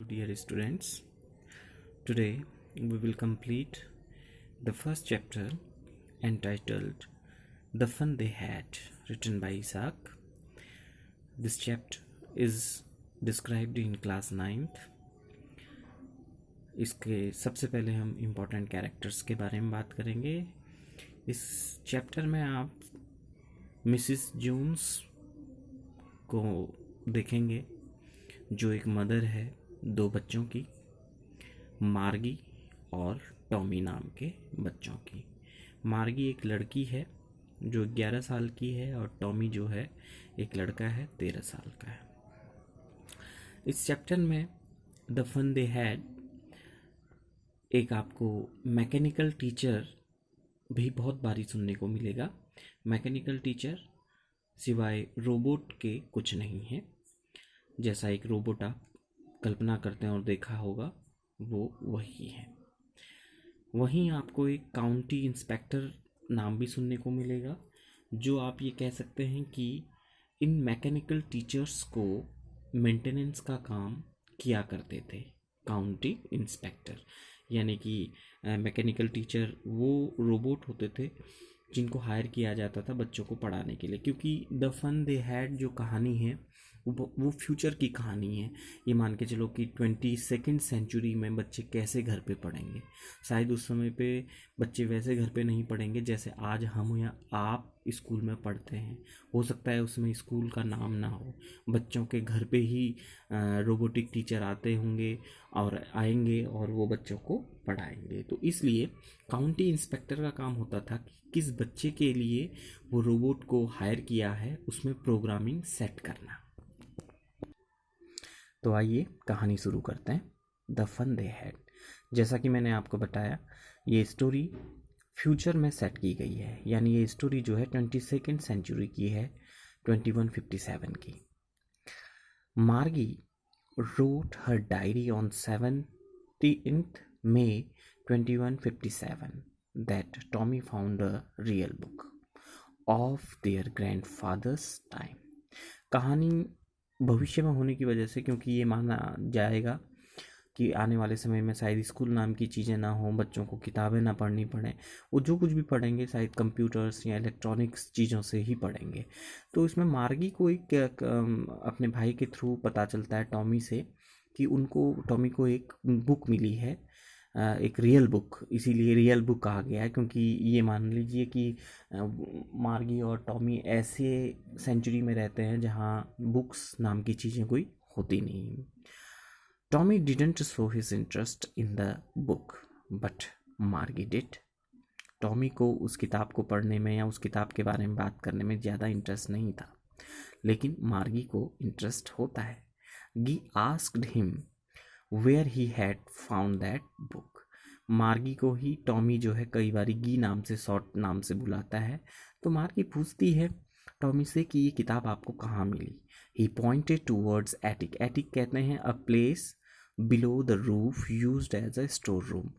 Dear students, today we will complete the first chapter entitled The Fun They Had, written by Isaac. This chapter is described in class 9th. इसके सबसे पहले हम important characters के बारे में बात करेंगे। इस चैप्टर में आप मिसिस जोन्स को देखेंगे, जो एक मदर है दो बच्चों की, मार्गी और टॉमी नाम के बच्चों की। मार्गी एक लड़की है जो 11 साल की है और टॉमी जो है एक लड़का है 13 साल का है। इस चैप्टर में द फन दे हैड एक आपको मैकेनिकल टीचर भी बहुत बारी सुनने को मिलेगा। मैकेनिकल टीचर सिवाय रोबोट के कुछ नहीं है। जैसा एक रोबोट आप कल्पना करते हैं और देखा होगा, वो वही है। वहीं आपको एक काउंटी इंस्पेक्टर नाम भी सुनने को मिलेगा, जो आप ये कह सकते हैं कि इन मैकेनिकल टीचर्स को मेंटेनेंस का काम किया करते थे। काउंटी इंस्पेक्टर यानी कि मैकेनिकल टीचर वो रोबोट होते थे जिनको हायर किया जाता था बच्चों को पढ़ाने के लिए, क्योंकि द फन दे हैड जो कहानी है वो फ्यूचर की कहानी है। ये मान के चलो कि 22nd सेंचुरी में बच्चे कैसे घर पे पढ़ेंगे। शायद उस समय पे बच्चे वैसे घर पे नहीं पढ़ेंगे जैसे आज हम या आप स्कूल में पढ़ते हैं। हो सकता है उसमें स्कूल का नाम ना हो, बच्चों के घर पे ही रोबोटिक टीचर आते होंगे और आएंगे और वो बच्चों को पढ़ाएंगे। तो इसलिए काउंटी इंस्पेक्टर का काम होता था कि किस बच्चे के लिए वो रोबोट को हायर किया है उसमें प्रोग्रामिंग सेट करना। तो आइए कहानी शुरू करते हैं। द फन दे हैड, जैसा कि मैंने आपको बताया, ये स्टोरी फ्यूचर में सेट की गई है, यानी ये स्टोरी जो है 22nd सेंचुरी की है, 2157 की। मार्गी wrote her diary on 17th May 2157 that Tommy found a real book of their grandfather's time। कहानी भविष्य में होने की वजह से, क्योंकि ये माना जाएगा कि आने वाले समय में शायद स्कूल नाम की चीज़ें ना हो, बच्चों को किताबें ना पढ़नी पड़े, वो जो कुछ भी पढ़ेंगे शायद कंप्यूटर्स या इलेक्ट्रॉनिक्स चीज़ों से ही पढ़ेंगे। तो इसमें मार्गी को एक अपने भाई के थ्रू पता चलता है टॉमी से कि टॉमी को एक बुक मिली है, एक रियल बुक। इसीलिए रियल बुक कहा गया है क्योंकि ये मान लीजिए कि मार्गी और टॉमी ऐसे सेंचुरी में रहते हैं जहाँ बुक्स नाम की चीज़ें कोई होती नहीं। Tommy didn't show his interest in the book but मार्गी डिड। टॉमी को उस किताब को पढ़ने में या उस किताब के बारे में बात करने में ज़्यादा इंटरेस्ट नहीं था, लेकिन मार्गी को इंटरेस्ट होता है। He asked him where he had found that book. Margie को ही टॉमी जो है कई बार गी नाम से, शॉर्ट नाम से बुलाता है। तो मार्गी पूछती है टॉमी से कि ये किताब आपको कहाँ मिली। He pointed towards attic. Attic कहते हैं a place below the roof used as a store room.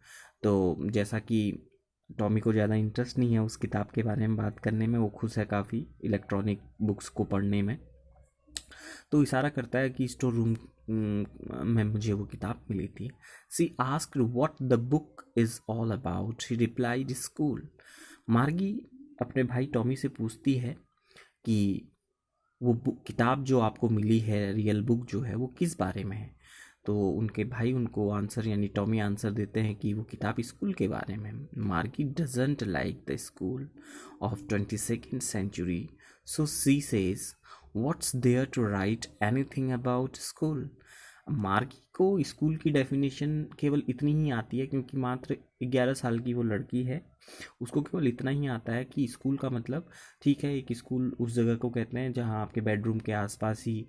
तो जैसा कि टॉमी को ज़्यादा इंटरेस्ट नहीं है उस किताब के बारे में बात करने में, वो खुश है काफ़ी इलेक्ट्रॉनिक बुक्स को पढ़ने में, तो इशारा करता है कि स्टोर रूम में मुझे वो किताब मिली थी। She asked what the book is all about. He replied school. Margie अपने भाई टॉमी से पूछती है कि वो किताब जो आपको मिली है, रियल बुक जो है, वो किस बारे में है। तो उनके भाई उनको आंसर, यानी टॉमी आंसर देते हैं कि वो किताब स्कूल के बारे में। Margie doesn't like the school of 22nd century, so she says what's there to write anything about school. Margie को स्कूल की डेफिनेशन केवल इतनी ही आती है, क्योंकि मात्र 11 साल की वो लड़की है। उसको केवल इतना ही आता है कि स्कूल का मतलब, ठीक है, एक स्कूल उस जगह को कहते हैं जहाँ आपके बेडरूम के आसपास ही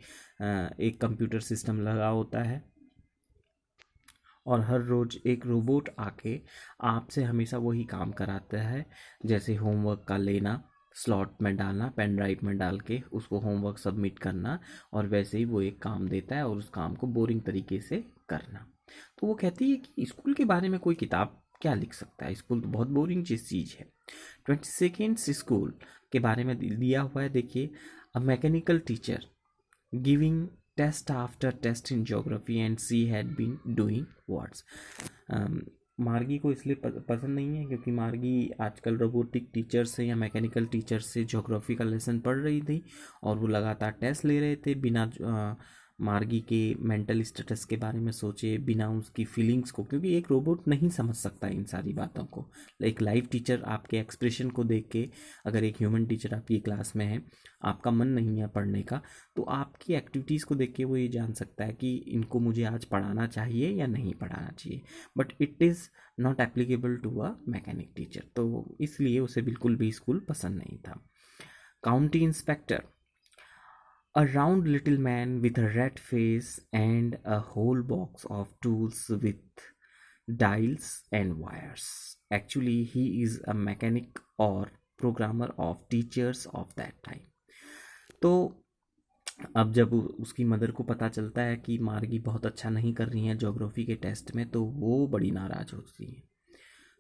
एक कंप्यूटर सिस्टम लगा होता है और हर रोज़ एक रोबोट आके आपसे हमेशा वही काम कराता है, जैसे होमवर्क का लेना, स्लॉट में डालना, पेन ड्राइव में डाल के उसको होमवर्क सबमिट करना, और वैसे ही वो एक काम देता है और उस काम को बोरिंग तरीके से करना। तो वो कहती है कि स्कूल के बारे में कोई किताब क्या लिख सकता है, स्कूल तो बहुत बोरिंग चीज़ है। 22nd स्कूल के बारे में दिया हुआ है, देखिए, a mechanical teacher giving test after test in geography and she had been doing words. मार्गी को इसलिए पसंद नहीं है क्योंकि मार्गी आजकल रोबोटिक टीचर से या मैकेनिकल टीचर से ज्योग्राफी का लेसन पढ़ रही थी और वो लगातार टेस्ट ले रहे थे बिना मार्गी के मेंटल स्टेटस के बारे में सोचे, बिना उसकी फीलिंग्स को, क्योंकि एक रोबोट नहीं समझ सकता इन सारी बातों को। एक लाइव टीचर आपके एक्सप्रेशन को देख के, अगर एक ह्यूमन टीचर आपकी क्लास में है, आपका मन नहीं है पढ़ने का, तो आपकी एक्टिविटीज़ को देख के वो ये जान सकता है कि इनको मुझे आज पढ़ाना चाहिए या नहीं पढ़ाना चाहिए। But it is not applicable to a mechanic teacher, तो इसलिए उसे बिल्कुल भी स्कूल पसंद नहीं था। County inspector, a round little man with a red face and a whole box of tools with dials and wires. Actually, he is a mechanic or programmer of teachers of that time. तो अब जब उसकी mother को पता चलता है कि मार्गी बहुत अच्छा नहीं कर रही हैं ज्योग्राफी के टेस्ट में, तो वो बड़ी नाराज़ होती है।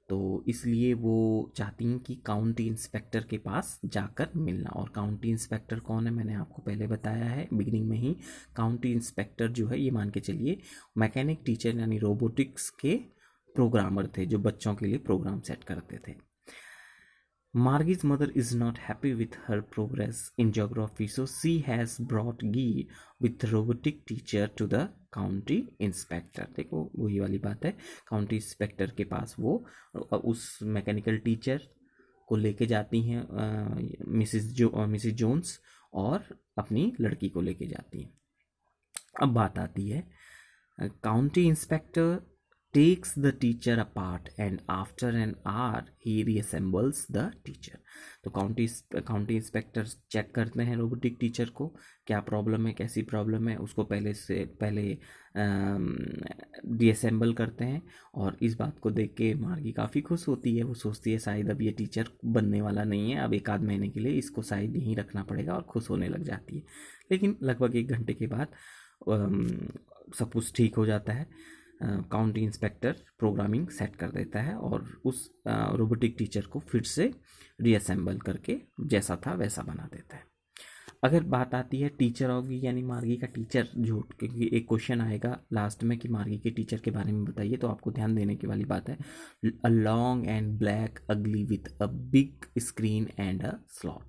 तो इसलिए वो चाहती हैं कि काउंटी इंस्पेक्टर के पास जाकर मिलना। और काउंटी इंस्पेक्टर कौन है, मैंने आपको पहले बताया है बिगिनिंग में ही। काउंटी इंस्पेक्टर जो है, ये मान के चलिए मैकेनिक टीचर यानी रोबोटिक्स के प्रोग्रामर थे, जो बच्चों के लिए प्रोग्राम सेट करते थे। Margie's mother is not happy with her progress in geography, so she has brought Guy with robotic teacher to the county inspector. देखो वही वाली बात है, काउंटी इंस्पेक्टर के पास वो उस मैकेनिकल टीचर को लेके जाती हैं मिसिस जोन्स, और अपनी लड़की को लेके जाती हैं। अब बात आती है, county inspector takes the teacher apart and after an hour he reassembles the teacher. तो काउंटी इंस्पेक्टर चेक करते हैं रोबोटिक टीचर को, क्या प्रॉब्लम है, कैसी प्रॉब्लम है, उसको पहले रीअसेंबल करते हैं। और इस बात को देख के मार्गी काफ़ी खुश होती है। वो सोचती है शायद अब ये टीचर बनने वाला नहीं है, अब एक आध महीने के लिए इसको शायद यहीं रखना पड़ेगा, और खुश होने लग जाती है। लेकिन लगभग 1 घंटे के बाद सब कुछ ठीक हो जाता है। काउंटी इंस्पेक्टर प्रोग्रामिंग सेट कर देता है और उस रोबोटिक टीचर को फिर से रीअसेंबल करके जैसा था वैसा बना देता है। अगर बात आती है टीचर होगी यानी मार्गी का टीचर, जो क्योंकि एक क्वेश्चन आएगा लास्ट में कि मार्गी के टीचर के बारे में बताइए, तो आपको ध्यान देने की वाली बात है। अ लॉन्ग एंड ब्लैक अगली with a big screen and a slot.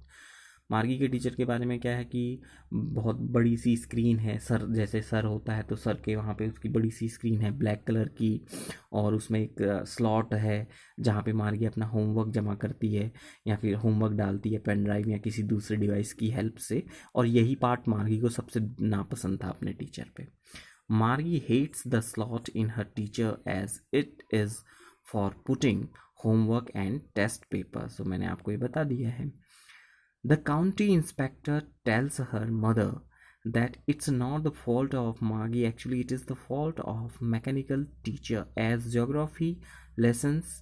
मार्गी के टीचर के बारे में क्या है कि बहुत बड़ी सी स्क्रीन है, सर जैसे सर होता है तो सर के वहाँ पे उसकी बड़ी सी स्क्रीन है ब्लैक कलर की, और उसमें एक स्लॉट है जहाँ पे मार्गी अपना होमवर्क जमा करती है या फिर होमवर्क डालती है पेन ड्राइव या किसी दूसरे डिवाइस की हेल्प से। और यही पार्ट मार्गी को सबसे नापसंद था अपने टीचर पे। Margie hates the slot in her teacher as it is for putting homework and test paper. So मैंने आपको ये बता दिया है। The county inspector tells her mother that it's not the fault of Margie, actually it is the fault of mechanical teacher, as geography lessons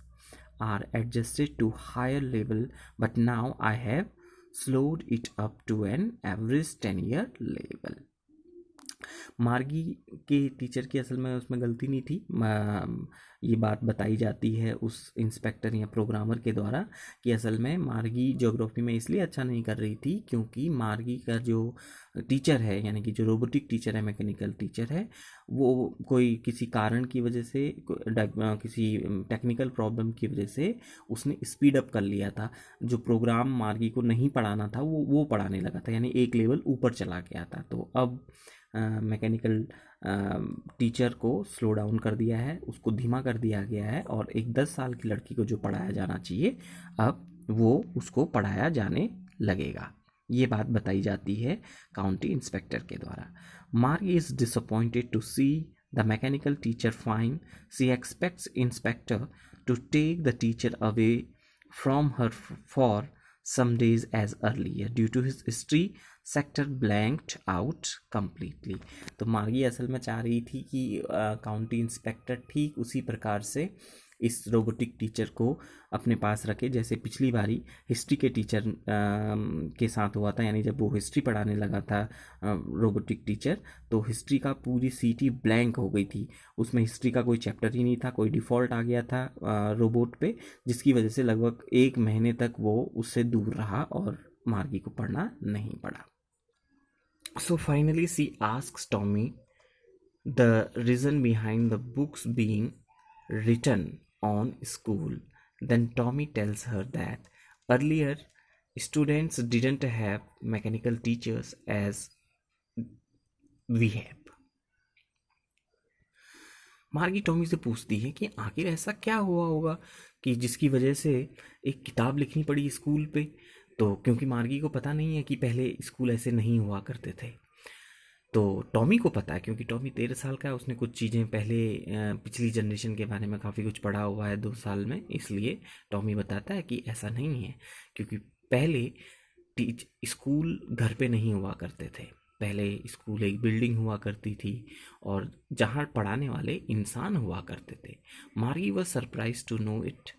are adjusted to higher level, but now I have slowed it up to an average 10-year level. मार्गी के teacher की असल में उसमें गलती नहीं थी। ये बात बताई जाती है उस इंस्पेक्टर या प्रोग्रामर के द्वारा कि असल में मार्गी ज्योग्राफी में इसलिए अच्छा नहीं कर रही थी क्योंकि मार्गी का जो टीचर है यानी कि जो रोबोटिक टीचर है, मैकेनिकल टीचर है, वो कोई किसी कारण की वजह से, किसी टेक्निकल प्रॉब्लम की वजह से उसने स्पीड अप कर लिया था। जो प्रोग्राम मार्गी को नहीं पढ़ाना था वो पढ़ाने लगा था, यानी एक लेवल ऊपर चला गया था। तो अब मैकेनिकल टीचर को स्लो डाउन कर दिया है, उसको धीमा कर दिया गया है, और एक 10 साल की लड़की को जो पढ़ाया जाना चाहिए अब वो उसको पढ़ाया जाने लगेगा। ये बात बताई जाती है काउंटी इंस्पेक्टर के द्वारा। Margie is disappointed to see the mechanical teacher fine. She expects inspector to take the teacher away from her for some days as earlier due to his history sector blanked out completely। तो मार्गी असल में चाह रही थी कि county inspector ठीक उसी प्रकार से इस रोबोटिक टीचर को अपने पास रखे जैसे पिछली बारी हिस्ट्री के टीचर के साथ हुआ था। यानी जब वो हिस्ट्री पढ़ाने लगा था रोबोटिक टीचर, तो हिस्ट्री का पूरी सीट ही ब्लैंक हो गई थी, उसमें हिस्ट्री का कोई चैप्टर ही नहीं था, कोई डिफ़ॉल्ट आ गया था रोबोट पे, जिसकी वजह से लगभग 1 महीने तक वो उससे दूर रहा और मार्गी को पढ़ना नहीं पड़ा। So finally, she asks Tommy the reason behind the books being written on school. Then Tommy tells her that earlier students didn't have mechanical teachers as we have. मार्गी टॉमी से पूछती है कि आखिर ऐसा क्या हुआ होगा कि जिसकी वजह से एक किताब लिखनी पड़ी स्कूल पे। तो क्योंकि मार्गी को पता नहीं है कि पहले स्कूल ऐसे नहीं हुआ करते थे, तो टॉमी को पता है क्योंकि टॉमी 13 साल का है, उसने कुछ चीज़ें पहले पिछली जनरेशन के बारे में काफ़ी कुछ पढ़ा हुआ है 2 साल में, इसलिए टॉमी बताता है कि ऐसा नहीं है, क्योंकि पहले टीच स्कूल घर पे नहीं हुआ करते थे। पहले स्कूल एक बिल्डिंग हुआ करती थी और जहाँ पढ़ाने वाले इंसान हुआ करते थे। Margie was surprise to know it.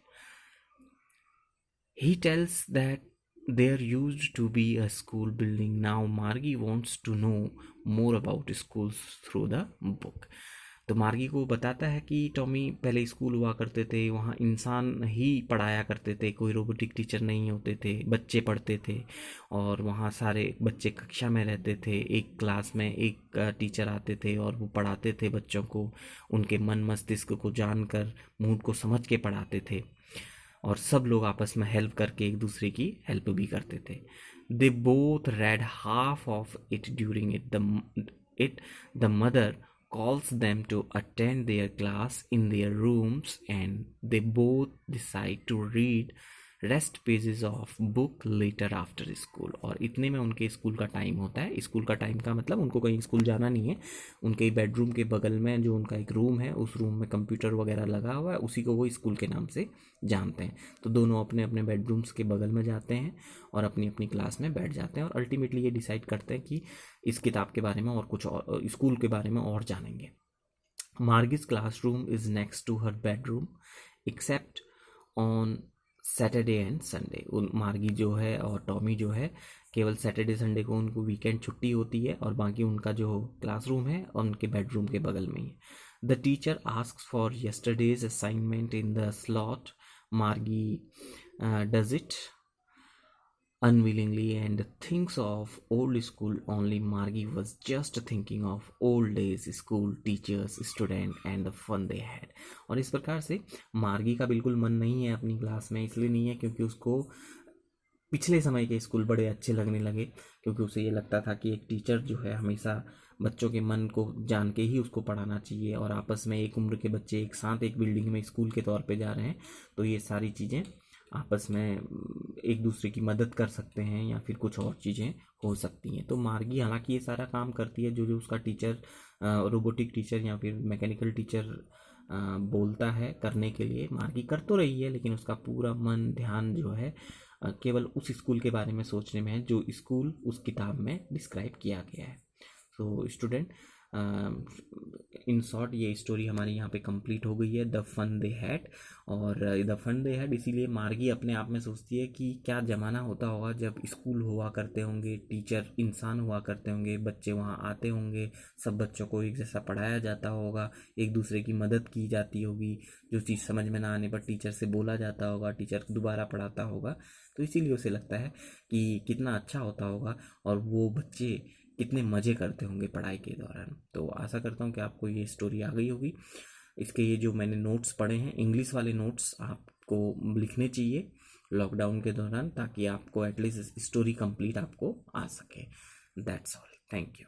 He tells that there used to be a school building. Now Margie wants to know more about schools through the book. तो मार्गी को बताता है कि टॉमी पहले स्कूल हुआ करते थे, वहाँ इंसान ही पढ़ाया करते थे, कोई रोबोटिक टीचर नहीं होते थे, बच्चे पढ़ते थे और वहाँ सारे बच्चे कक्षा में रहते थे। एक क्लास में एक टीचर आते थे और वो पढ़ाते थे बच्चों को, उनके मन मस्तिष्क को जानकर, मूड को समझ के पढ़ाते थे और सब लोग आपस में हेल्प करके एक दूसरे की हेल्प भी करते थे। They both red half of it during it the mother calls them to attend their class in their rooms and they both decide to read rest pages of book later after school. और इतने में उनके school का time होता है। School का time का मतलब उनको कहीं स्कूल जाना नहीं है, उनके बेडरूम के बगल में जो उनका एक रूम है, उस रूम में कंप्यूटर वगैरह लगा हुआ है, उसी को वो स्कूल के नाम से जानते हैं। तो दोनों अपने अपने बेडरूम्स के बगल में जाते हैं और अपनी अपनी क्लास में बैठ जाते हैं और अल्टीमेटली ये डिसाइड करते हैं कि इस किताब के बारे में और कुछ और स्कूल के बारे में और जानेंगे। Margie's classroom is next to her bedroom except on Saturday and Sunday. Margie जो है और टॉमी जो है केवल सैटरडे संडे को उनको वीकेंड छुट्टी होती है और बाकी उनका जो क्लासरूम है उनके बेडरूम के बगल में ही है। The teacher asks for yesterday's assignment in the slot. Margie does it unwillingly and thinks of old school only. Margie was just thinking of old days, school, teachers, student and the fun they had. और इस प्रकार से मार्गी का बिल्कुल मन नहीं है अपनी क्लास में, इसलिए नहीं है क्योंकि उसको पिछले समय के स्कूल बड़े अच्छे लगने लगे, क्योंकि उसे ये लगता था कि एक टीचर जो है हमेशा बच्चों के मन को जान के ही उसको पढ़ाना चाहिए और आपस में एक उम्र के बच्चे एक साथ एक बिल्डिंग में स्कूल के तौर पे जा रहे हैं तो ये सारी चीज़ें आपस में एक दूसरे की मदद कर सकते हैं या फिर कुछ और चीज़ें हो सकती हैं। तो मार्गी हालांकि ये सारा काम करती है जो जो उसका टीचर रोबोटिक टीचर या फिर मैकेनिकल टीचर बोलता है करने के लिए, मार्गी कर तो रही है, लेकिन उसका पूरा मन ध्यान जो है केवल उस स्कूल के बारे में सोचने में है जो स्कूल उस किताब में डिस्क्राइब किया गया है। तो स्टूडेंट, इन शॉर्ट ये स्टोरी हमारी यहाँ पे कंप्लीट हो गई है, द फन दे हैड। और द फन दे हैड इसीलिए मार्गी अपने आप में सोचती है कि क्या ज़माना होता होगा जब स्कूल हुआ करते होंगे, टीचर इंसान हुआ करते होंगे, बच्चे वहाँ आते होंगे, सब बच्चों को एक जैसा पढ़ाया जाता होगा, एक दूसरे की मदद की जाती होगी, जो चीज़ समझ में ना आने पर टीचर से बोला जाता होगा, टीचर दोबारा पढ़ाता होगा। तो इसीलिए उसे लगता है कि कितना अच्छा होता होगा और वो बच्चे कितने मज़े करते होंगे पढ़ाई के दौरान। तो आशा करता हूँ कि आपको ये स्टोरी आ गई होगी। इसके ये जो मैंने नोट्स पढ़े हैं, इंग्लिश वाले नोट्स आपको लिखने चाहिए लॉकडाउन के दौरान, ताकि आपको एटलीस्ट स्टोरी कंप्लीट आपको आ सके। That's all, thank you.